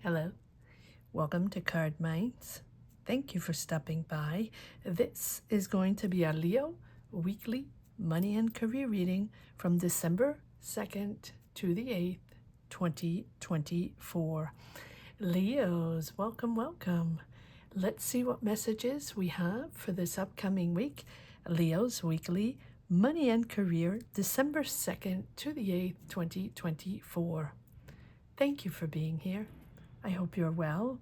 Hello, welcome to Cardminds. Thank you for stopping by. This is going to be a Leo weekly money and career reading from December 2nd to the 8th, 2024. Leos, welcome, welcome. Let's see what messages we have for this upcoming week. Leo's weekly money and career, December 2nd to the 8th, 2024. Thank you for being here. I hope you're well.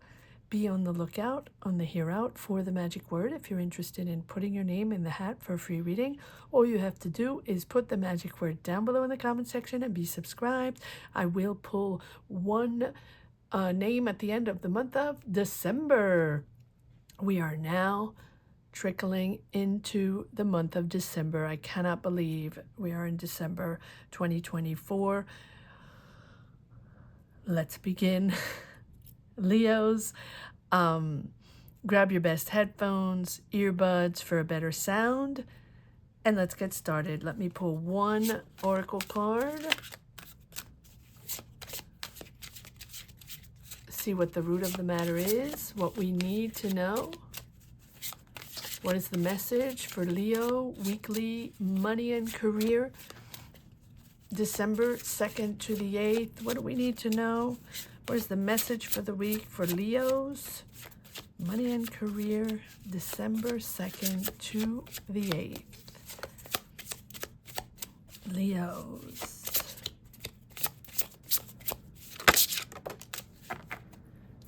Be on the lookout on the Hear Out for the magic word if you're interested in putting your name in the hat for a free reading. All you have to do is put the magic word down below in the comment section and be subscribed. I will pull one name at the end of the month of December. We are now trickling into the month of December. I cannot believe we are in December 2024. Let's begin. Leos, grab your best headphones, earbuds for a better sound, and let's get started. Let me pull one oracle card. See what the root of the matter is, what we need to know. What is the message for Leo weekly money and career? December 2nd to the 8th. What do we need to know? What is the message for the week for Leos? Money and career, December 2nd to the 8th. Leos.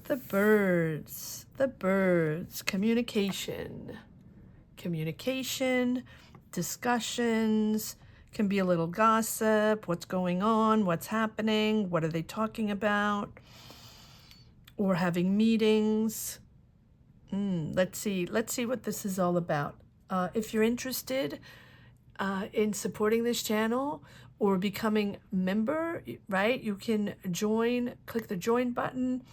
The birds, communication, discussions, can be a little gossip, what's going on, what's happening, what are they talking about, or having meetings. Let's see what this is all about. If you're interested in supporting this channel or becoming a member, right, you can join, click the join button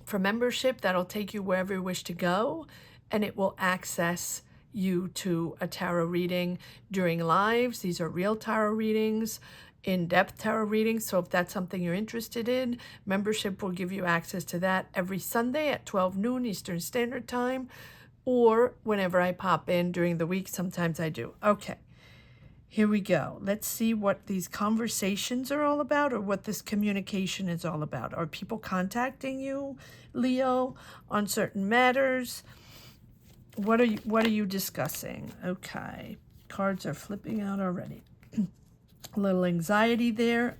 for membership. That'll take you wherever you wish to go, and it will access you to a tarot reading during lives. These are real tarot readings, in-depth tarot readings. So if that's something you're interested in, membership will give you access to that every Sunday at 12 noon Eastern Standard Time, or whenever I pop in during the week. Sometimes I do. Okay, here we go. Let's see what these conversations are all about, or what this communication is all about. Are people contacting you, Leo, on certain matters? What are you discussing? Okay, cards are flipping out already. A little anxiety there.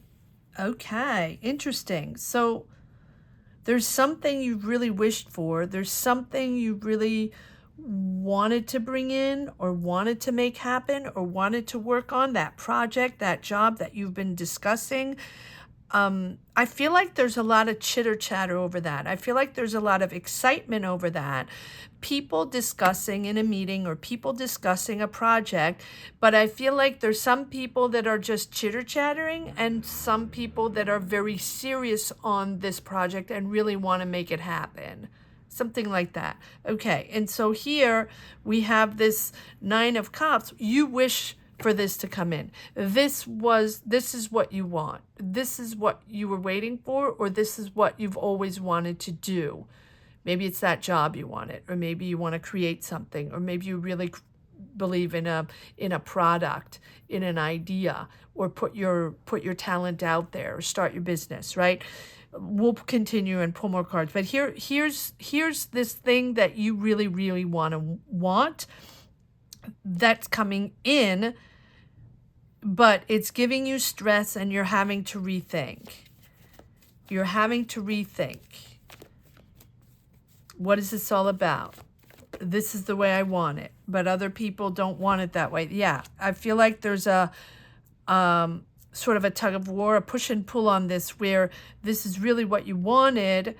Okay, interesting. So there's something you really wished for. There's something you really wanted to bring in, or wanted to make happen, or wanted to work on, that project, that job that you've been discussing. I feel like there's a lot of chitter chatter over that. I feel like there's a lot of excitement over that. People discussing in a meeting, or people discussing a project, but I feel like there's some people that are just chitter chattering, and some people that are very serious on this project and really want to make it happen. Something like that. Okay, and so here we have this Nine of Cups. You wish for this to come in. This is what you want. This is what you were waiting for, or this is what you've always wanted to do. Maybe it's that job you wanted, or maybe you want to create something, or maybe you really believe in a product, in an idea, or put your talent out there, or start your business, right? We'll continue and pull more cards, but here's this thing that you really want that's coming in, but it's giving you stress, and you're having to rethink. What is this all about? This is the way I want it, but other people don't want it that way. Yeah, I feel like there's a sort of a tug of war, a push and pull on this, where this is really what you wanted,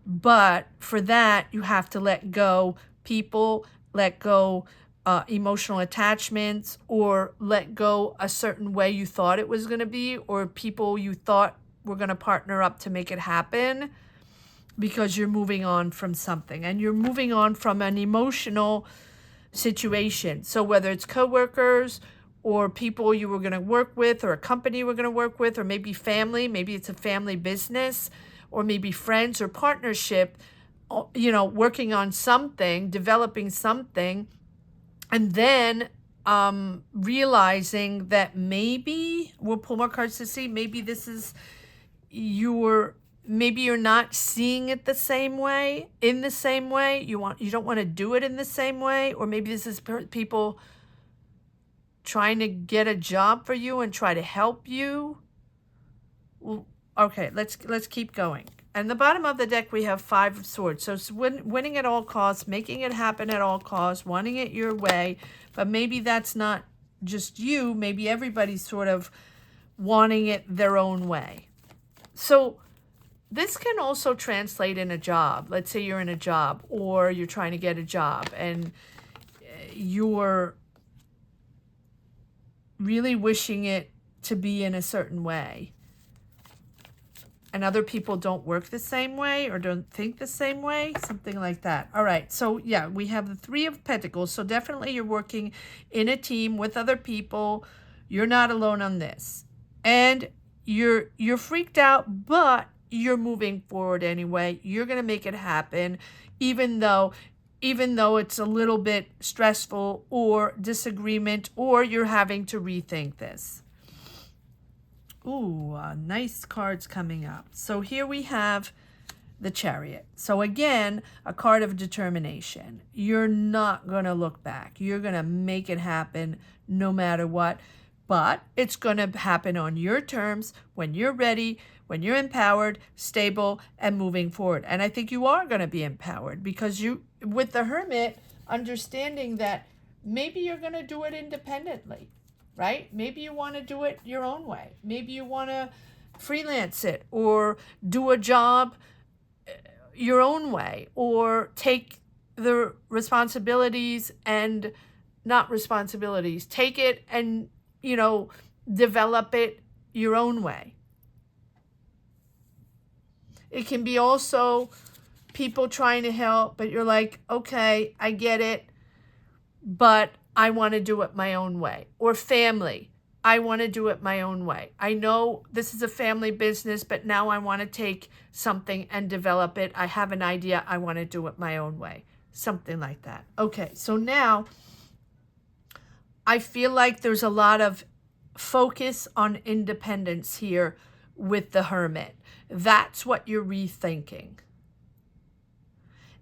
but for that you have to let go people, let go emotional attachments, or let go a certain way you thought it was going to be, or people you thought were going to partner up to make it happen, because you're moving on from something, and you're moving on from an emotional situation. So whether it's coworkers, or people you were going to work with, or a company you were going to work with, or maybe family, maybe it's a family business, or maybe friends or partnership, you know, working on something, developing something, and then realizing that maybe, we'll pull more cards to see, maybe this is maybe you're not seeing it the same way, in the same way. You don't want to do it in the same way, or maybe this is people trying to get a job for you and try to help you. Well, okay, let's keep going. And the bottom of the deck, we have 5 of Swords. So it's winning at all costs, making it happen at all costs, wanting it your way. But maybe that's not just you. Maybe everybody's sort of wanting it their own way. So this can also translate in a job. Let's say you're in a job, or you're trying to get a job, and you're really wishing it to be in a certain way, and other people don't work the same way or don't think the same way, something like that. All right, so yeah, we have the 3 of Pentacles. So definitely you're working in a team with other people. You're not alone on this. And you're freaked out, but you're moving forward anyway. You're going to make it happen, even though it's a little bit stressful or disagreement, or you're having to rethink this. Ooh, nice cards coming up. So here we have the Chariot. So again, a card of determination. You're not going to look back. You're going to make it happen no matter what. But it's going to happen on your terms, when you're ready, when you're empowered, stable, and moving forward. And I think you are going to be empowered, because you, with the Hermit, understanding that maybe you're going to do it independently, right? Maybe you want to do it your own way. Maybe you want to freelance it, or do a job your own way, or take the responsibilities and not responsibilities. Take it and, you know, develop it your own way. It can be also people trying to help, but you're like, okay, I get it, but I want to do it my own way. Or family, I want to do it my own way. I know this is a family business, but now I want to take something and develop it. I have an idea, I want to do it my own way. Something like that. Okay, so now I feel like there's a lot of focus on independence here with the Hermit. That's what you're rethinking.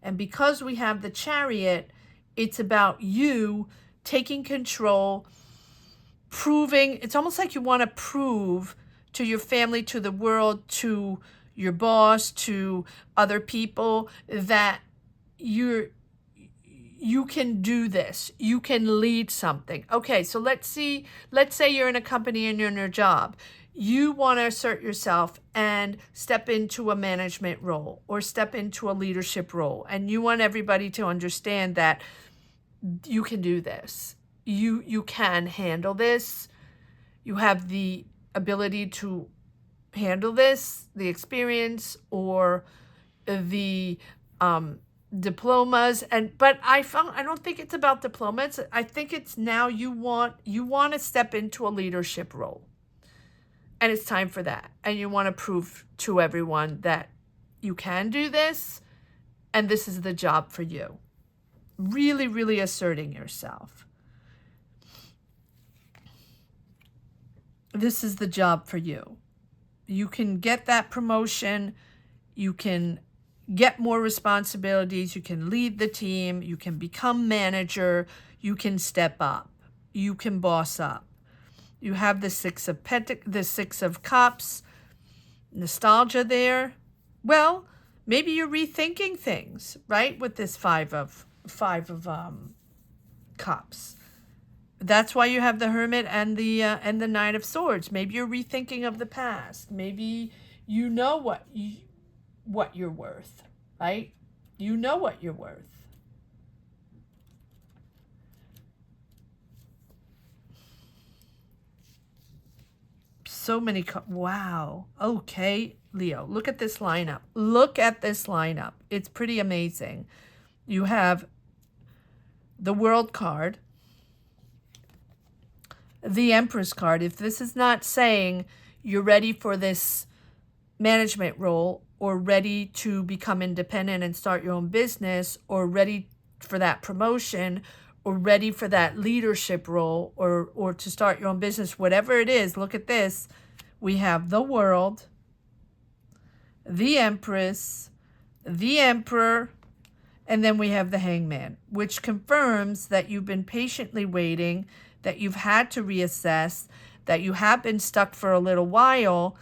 And because we have the Chariot, it's about you taking control, proving. It's almost like you want to prove to your family, to the world, to your boss, to other people, that you can do this. You can lead something. Okay, so let's say you're in a company and you're in your job. You want to assert yourself and step into a management role, or step into a leadership role. And you want everybody to understand that you can do this. You can handle this. You have the ability to handle this, the experience, or the diplomas. But I don't think it's about diplomas. I think it's now you want to step into a leadership role. And it's time for that. And you want to prove to everyone that you can do this, and this is the job for you. Really, really asserting yourself. This is the job for you. You can get that promotion. You can get more responsibilities. You can lead the team. You can become manager. You can step up. You can boss up. You have the Six of Cups, nostalgia there. Well, maybe you're rethinking things, right? With this five of Cups. That's why you have the Hermit and the Knight of Swords. Maybe you're rethinking of the past. Maybe you know what you're worth, right? You know what you're worth. So many, wow. Okay, Leo, look at this lineup. Look at this lineup. It's pretty amazing. You have the World card, the Empress card. If this is not saying you're ready for this management role, or ready to become independent and start your own business, or ready for that promotion, or ready for that leadership role, or to start your own business, whatever it is, look at this. We have the World, the Empress, the Emperor, and then we have the Hangman, which confirms that you've been patiently waiting, that you've had to reassess, that you have been stuck for a little while,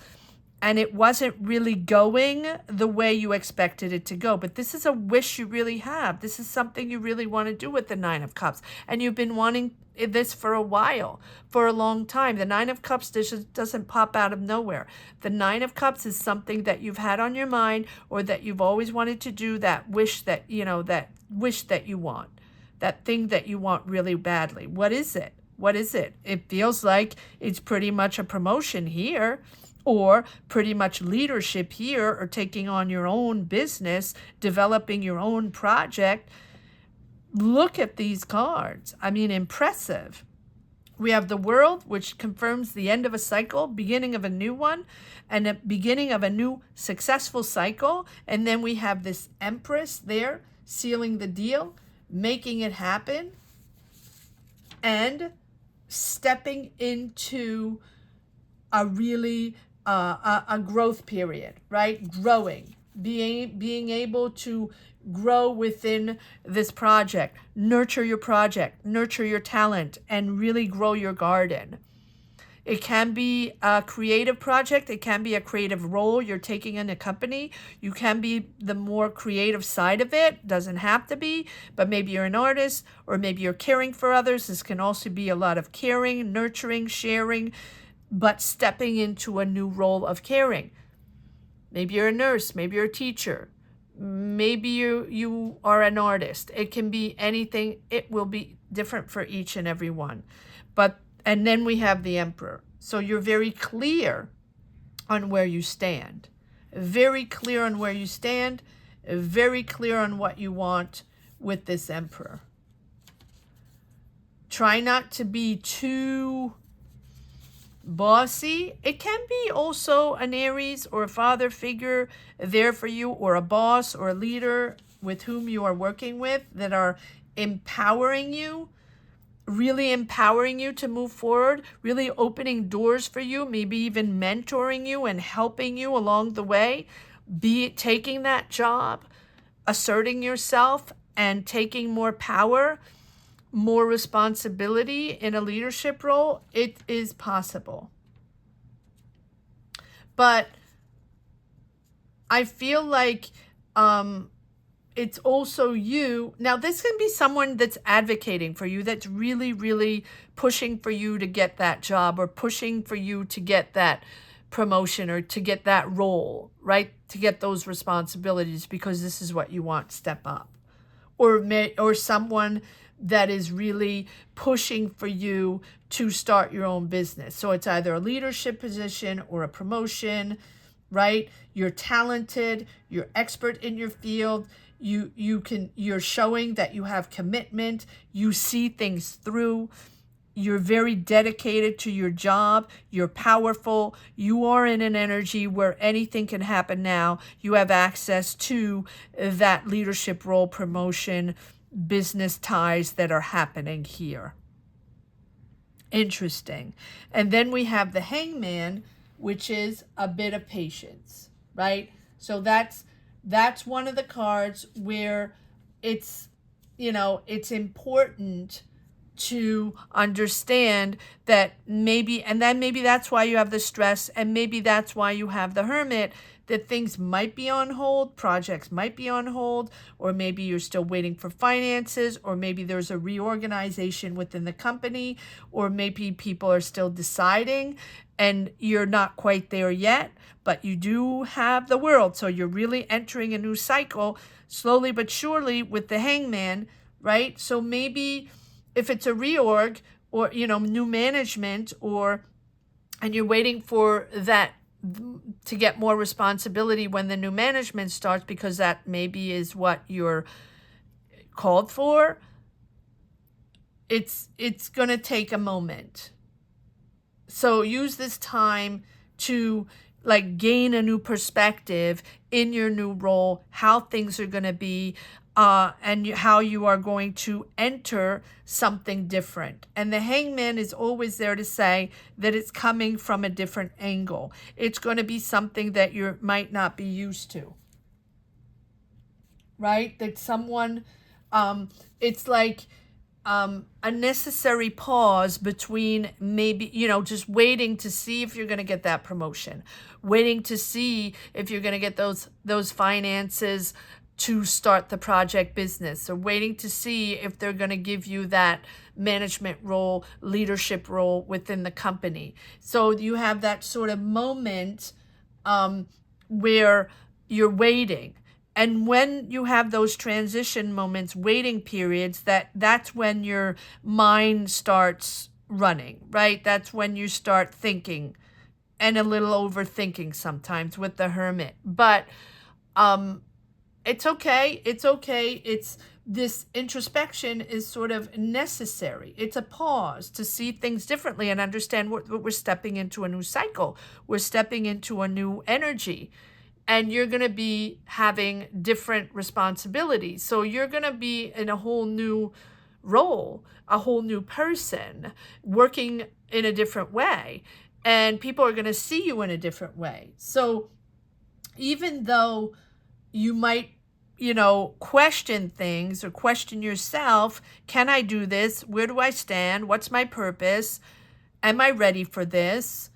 and it wasn't really going the way you expected it to go. But this is a wish you really have. This is something you really want to do with the Nine of Cups. And you've been wanting this for a while, for a long time. The Nine of Cups doesn't pop out of nowhere. The Nine of Cups is something that you've had on your mind, or that you've always wanted to do, that wish that, that wish that you want, that thing that you want really badly. What is it? What is it? It feels like it's pretty much a promotion here, or pretty much leadership here, or taking on your own business, developing your own project. Look at these cards. I mean, impressive. We have the World, which confirms the end of a cycle, beginning of a new one, and the beginning of a new successful cycle. And then we have this Empress there, sealing the deal, making it happen, and stepping into a really a growth period, right? Growing, being able to grow within this project, nurture your talent, and really grow your garden. It can be a creative project. It can be a creative role you're taking in a company. You can be the more creative side of it. Doesn't have to be, but maybe you're an artist, or maybe you're caring for others. This can also be a lot of caring, nurturing, sharing, but stepping into a new role of caring. Maybe you're a nurse, maybe you're a teacher, maybe you are an artist. It can be anything. It will be different for each and every one. And then we have the Emperor. So you're very clear on where you stand. Very clear on where you stand. Very clear on what you want with this Emperor. Try not to be too bossy. It can be also an Aries or a father figure there for you, or a boss or a leader with whom you are working with, that are empowering you, really empowering you to move forward, really opening doors for you, maybe even mentoring you and helping you along the way. Be taking that job, asserting yourself, and taking more power, more responsibility in a leadership role. It is possible. But I feel like it's also you. Now, this can be someone that's advocating for you, that's really, really pushing for you to get that job, or pushing for you to get that promotion, or to get that role, right? To get those responsibilities, because this is what you want. Step up. Or someone that is really pushing for you to start your own business. So it's either a leadership position or a promotion, right? You're talented, you're expert in your field. You're showing that you have commitment, you see things through. You're very dedicated to your job. You're powerful. You are in an energy where anything can happen now. You have access to that leadership role, promotion, business ties that are happening here. Interesting. And then we have the Hangman, which is a bit of patience, right? So that's one of the cards where it's, it's important to understand that maybe that's why you have the stress, and maybe that's why you have the Hermit, that things might be on hold, projects might be on hold, or maybe you're still waiting for finances, or maybe there's a reorganization within the company, or maybe people are still deciding and you're not quite there yet, but you do have the World. So you're really entering a new cycle slowly but surely with the Hangman, right? So maybe if it's a reorg, or, new management, and you're waiting for that to get more responsibility when the new management starts, because that maybe is what you're called for, it's going to take a moment. So use this time to like gain a new perspective in your new role, how things are going to be, and how you are going to enter something different. And the hangman is always there to say that it's coming from a different angle. It's going to be something that you might not be used to, right? That someone, it's like a necessary pause between maybe, just waiting to see if you're going to get that promotion, waiting to see if you're going to get those finances to start the project business, or waiting to see if they're going to give you that management role, leadership role within the company. So you have that sort of moment where you're waiting. And when you have those transition moments, waiting periods, that's when your mind starts running, right? That's when you start thinking, and a little overthinking sometimes with the hermit. But it's okay. It's okay. This introspection is sort of necessary. It's a pause to see things differently and understand what we're stepping into a new cycle. We're stepping into a new energy. And you're going to be having different responsibilities. So you're going to be in a whole new role, a whole new person, working in a different way. And people are going to see you in a different way. So even though you might, question things or question yourself, can I do this? Where do I stand? What's my purpose? Am I ready for this?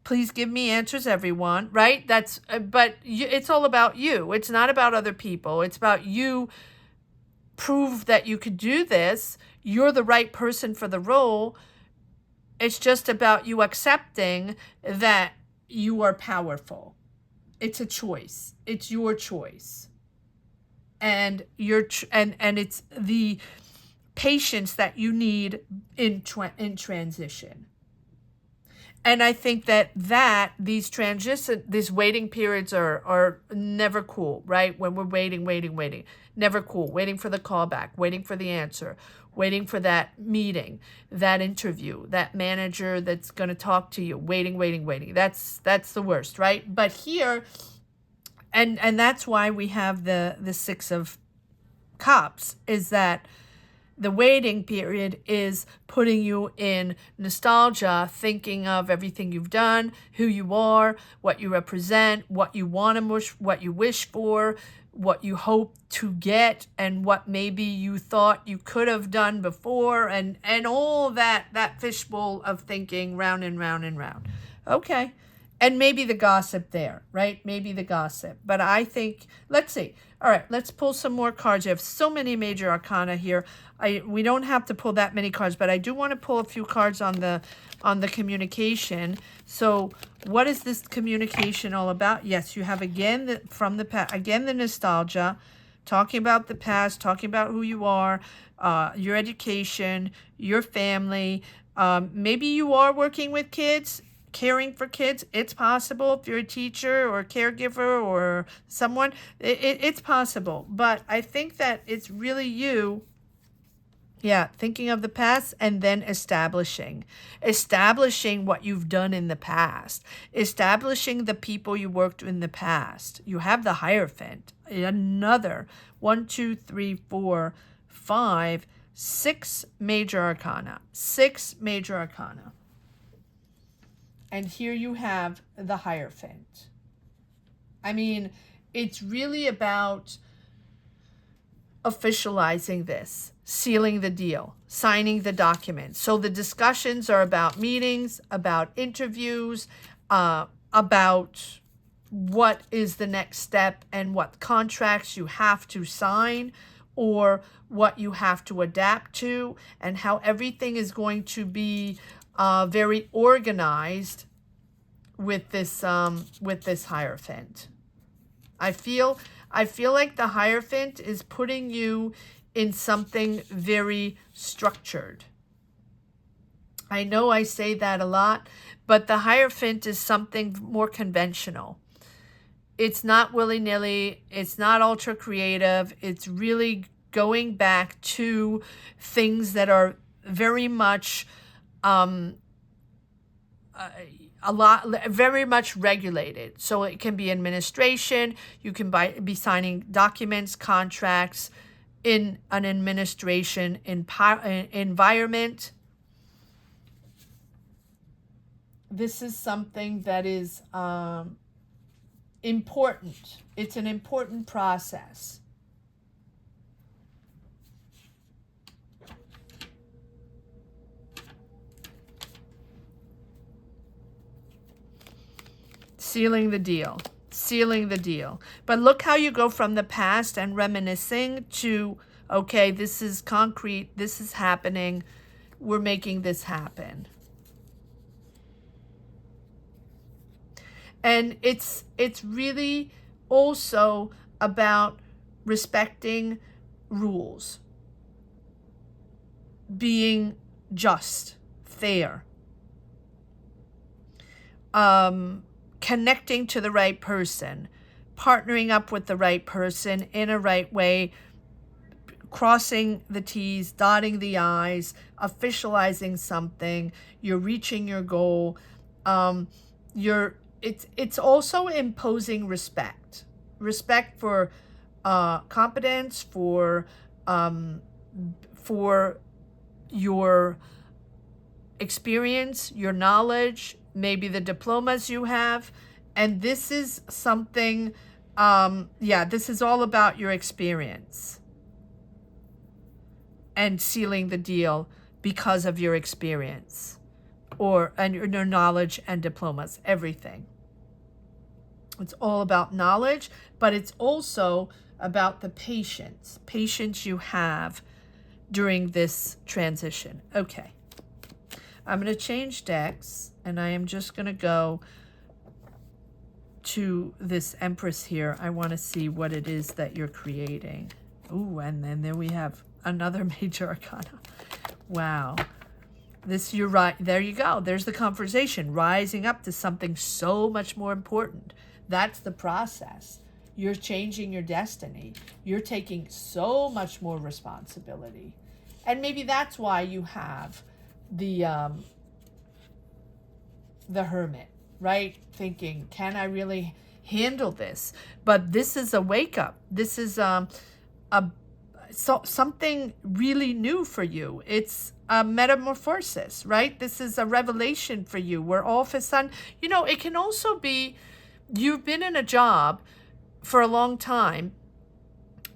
Please give me answers, everyone, right? It's all about you. It's not about other people. It's about you. Prove that you could do this. You're the right person for the role. It's just about you accepting that you are powerful. It's a choice. It's your choice. And it's the patience that you need in transition. And I think that these waiting periods are never cool, right? When we're waiting, never cool. Waiting for the callback, waiting for the answer, waiting for that meeting, that interview, that manager that's going to talk to you, waiting. That's the worst, right? But here, and that's why we have the Six of Cups, is that the waiting period is putting you in nostalgia, thinking of everything you've done, who you are, what you represent, what you want to what you wish for, what you hope to get, and what maybe you thought you could have done before, and all that fishbowl of thinking round and round and round. Okay. And maybe the gossip there, right? Maybe the gossip. But I think, let's see. All right, let's pull some more cards. You have so many major arcana here. We don't have to pull that many cards, but I do want to pull a few cards on the communication. So what is this communication all about? Yes, you have again the nostalgia, talking about the past, talking about who you are, your education, your family. Maybe you are working with kids, caring for kids. It's possible if you're a teacher or a caregiver or someone. It's possible. But I think that it's really you, thinking of the past and then establishing what you've done in the past, establishing the people you worked with in the past. You have the Hierophant, another 1, 2, 3, 4, 5, 6 major arcana. And here you have the Hierophant. I mean, it's really about officializing this, sealing the deal, signing the document. So the discussions are about meetings, about interviews, about what is the next step and what contracts you have to sign or what you have to adapt to, and how everything is going to be very organized with this Hierophant. I feel like the Hierophant is putting you in something very structured. I know I say that a lot, but the Hierophant is something more conventional. It's not willy-nilly. It's not ultra creative. It's really going back to things that are very much very much regulated. So it can be administration. You can be signing documents, contracts in an administration environment. This is something that is important. It's an important process. Sealing the deal. Sealing the deal. But look how you go from the past and reminiscing to, okay, this is concrete. This is happening. We're making this happen. And it's really also about respecting rules, being just, fair, connecting to the right person, partnering up with the right person in a right way, crossing the T's, dotting the I's, officializing something. You're reaching your goal. It's also imposing respect for competence, for your experience, your knowledge, maybe the diplomas you have. And this is something, this is all about your experience and sealing the deal because of your experience and your knowledge and diplomas, everything. It's all about knowledge, but it's also about the patience you have during this transition. Okay. I'm going to change decks, and I am just going to go to this Empress here. I want to see what it is that you're creating. Ooh, and then there we have another major arcana. Wow. You're right. There you go. There's the conversation, rising up to something so much more important. That's the process. You're changing your destiny. You're taking so much more responsibility. And maybe that's why you have the Hermit, right? Thinking, can I really handle this? But this is a wake up. This is something really new for you. It's a metamorphosis, right? This is a revelation for you, where all of a sudden, it can also be you've been in a job for a long time,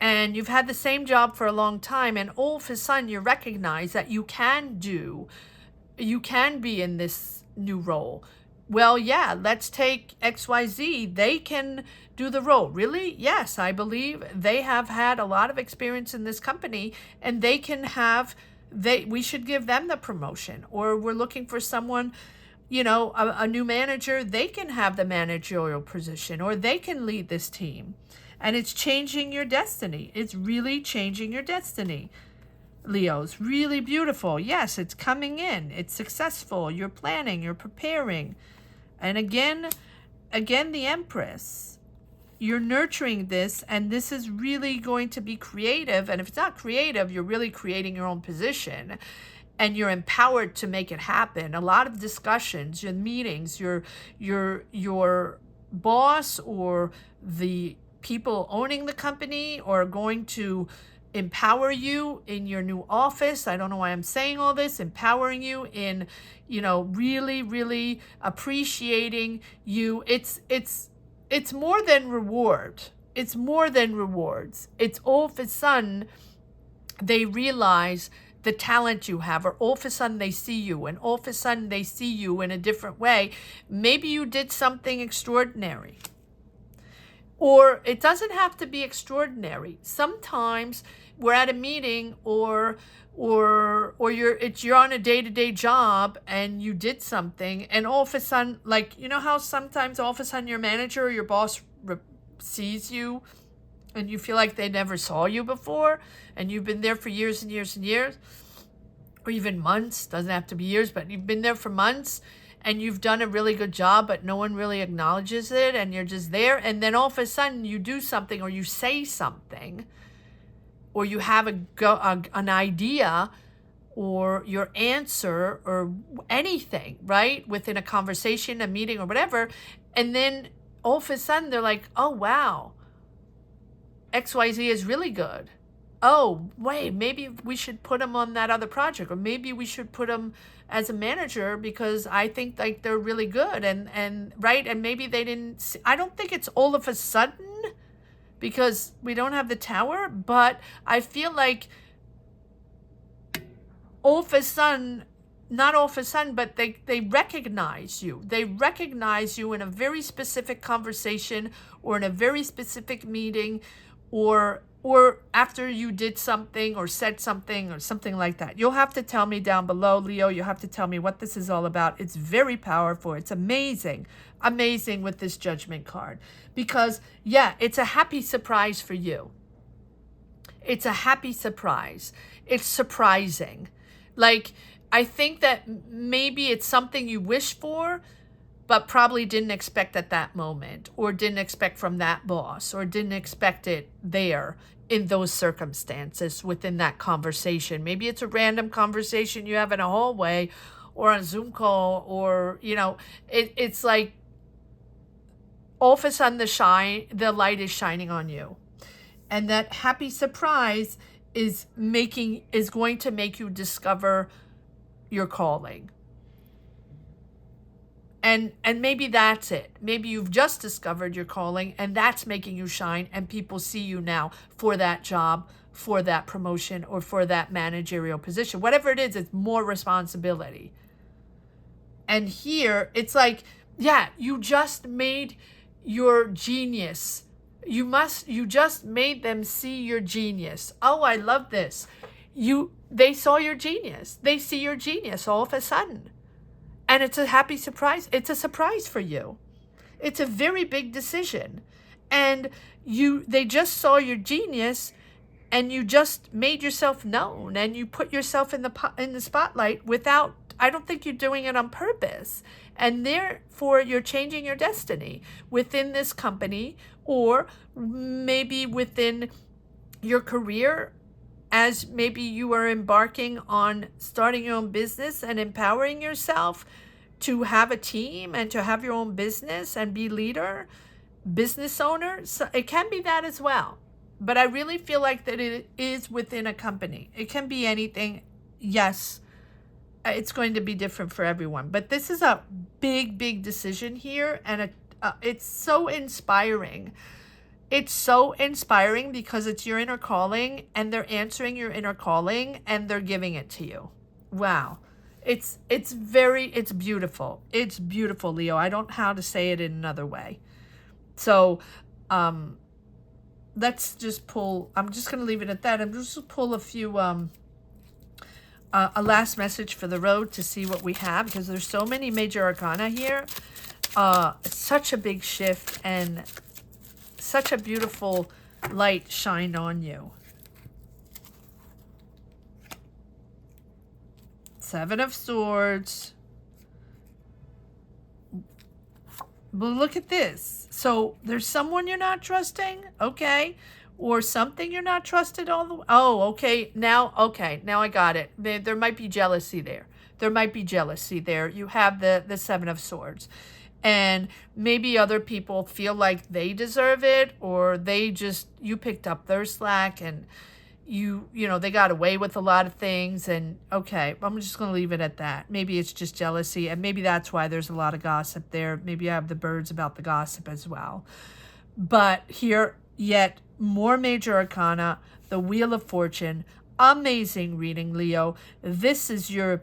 and you've had the same job for a long time, and all of a sudden you recognize that you can be in this new role. Well, yeah, let's take XYZ. They can do the role. Really? Yes, I believe they have had a lot of experience in this company, and we should give them the promotion. Or we're looking for someone, a new manager. They can have the managerial position, or they can lead this team. And it's changing your destiny. It's really changing your destiny. Leo's really beautiful. Yes, it's coming in. It's successful. You're planning, you're preparing. And again, the Empress. You're nurturing this, and this is really going to be creative. And if it's not creative, you're really creating your own position, and you're empowered to make it happen. A lot of discussions, your meetings, your boss or the people owning the company are going to empower you in your new office. I don't know why I'm saying all this. Empowering you in, really, really appreciating you. It's more than reward. It's more than rewards. It's all of a sudden they realize the talent you have, or all of a sudden they see you, and all of a sudden they see you in a different way. Maybe you did something extraordinary. Or it doesn't have to be extraordinary. Sometimes we're at a meeting or you're on a day-to-day job and you did something, and all of a sudden, like, how sometimes all of a sudden your manager or your boss sees you and you feel like they never saw you before, and you've been there for years and years and years, or even months. Doesn't have to be years, but you've been there for months, and you've done a really good job, but no one really acknowledges it, and you're just there. And then all of a sudden you do something, or you say something, or you have an idea or your answer or anything, right? Within a conversation, a meeting or whatever. And then all of a sudden they're like, oh, wow, XYZ is really good. Oh, wait, maybe we should put them on that other project, or maybe we should put them as a manager because I think like they're really good. And right. And maybe they didn't see, I don't think it's all of a sudden because we don't have the tower, but I feel like all of a sudden, not all of a sudden, but they recognize you. They recognize you in a very specific conversation or in a very specific meeting or after you did something or said something or something like that. You'll have to tell me down below, Leo. You'll have to tell me what this is all about. It's very powerful. It's amazing. Amazing with this Judgment card. Because, yeah, it's a happy surprise for you. It's a happy surprise. It's surprising. Like, I think that maybe it's something you wish for, but probably didn't expect at that moment, or didn't expect from that boss, or didn't expect it there in those circumstances within that conversation. Maybe it's a random conversation you have in a hallway or on a Zoom call, or, you know, it's like all of a sudden the light is shining on you. And that happy surprise is going to make you discover your calling. And maybe that's it. Maybe you've just discovered your calling and that's making you shine, and people see you now for that job, for that promotion, or for that managerial position. Whatever it is, it's more responsibility. And here it's like, yeah, you just made your genius. You just made them see your genius. Oh, I love this. They saw your genius. They see your genius all of a sudden. And it's a happy surprise. It's a surprise for you. It's a very big decision. And they just saw your genius, and you just made yourself known, and you put yourself in the spotlight without, I don't think you're doing it on purpose. And therefore, you're changing your destiny within this company, or maybe within your career, as maybe you are embarking on starting your own business and empowering yourself to have a team and to have your own business and be leader, business owner. So it can be that as well. But I really feel like that it is within a company. It can be anything. Yes, it's going to be different for everyone. But this is a big, big decision here. And it's so inspiring. It's so inspiring because it's your inner calling, and they're answering your inner calling, and they're giving it to you. Wow. It's beautiful. It's beautiful, Leo. I don't know how to say it in another way. So, let's just pull, I'm just going to leave it at that. I'm just going to pull a few, a last message for the road to see what we have, because there's so many major arcana here. Such a big shift, and such a beautiful light shine on you. Seven of Swords. But look at this. So there's someone you're not trusting, okay, or something you're not trusted all the way. Oh, okay. Now I got it. There might be jealousy there. There might be jealousy there. You have the Seven of Swords. And maybe other people feel like they deserve it, or you picked up their slack, and you know, they got away with a lot of things. And okay, I'm just going to leave it at that. Maybe it's just jealousy, and maybe that's why there's a lot of gossip there. Maybe I have the birds about the gossip as well. But here, yet more major arcana, the Wheel of Fortune. Amazing reading, Leo. This is your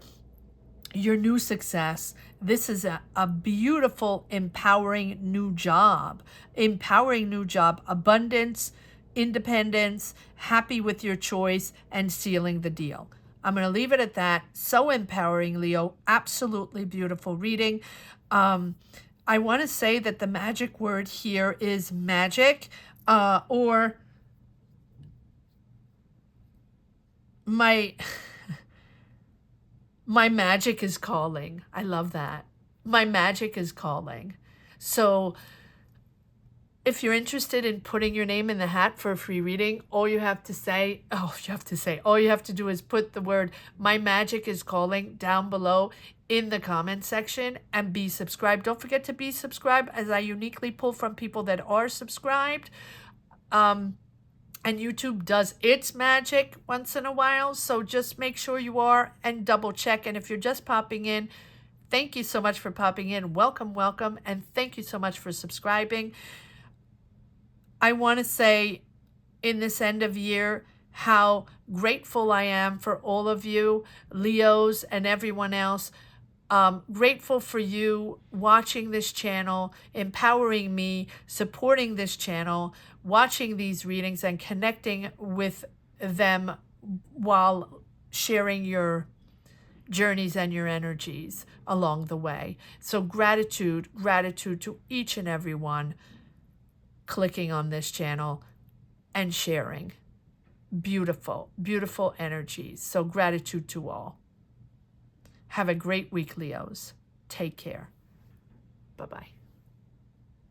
new success. This is a beautiful, empowering new job. Abundance, independence, happy with your choice, and sealing the deal. I'm going to leave it at that. So empowering, Leo. Absolutely beautiful reading. I want to say that the magic word here is magic, or my magic is calling. I love that. My magic is calling. So If you're interested in putting your name in the hat for a free reading, all you have to do is put the word "My Magic is Calling" down below in the comment section and be subscribed. Don't forget to be subscribed, as I uniquely pull from people that are subscribed. And YouTube does its magic once in a while, so just make sure you are and double check. And if you're just popping in, thank you so much for popping in. Welcome, welcome, and thank you so much for subscribing. I want to say in this end of year how grateful I am for all of you, Leos and everyone else. Grateful for you watching this channel, empowering me, supporting this channel, watching these readings and connecting with them while sharing your journeys and your energies along the way. So gratitude to each and every one clicking on this channel and sharing. Beautiful, beautiful energies. So gratitude to all. Have a great week, Leos. Take care. Bye-bye.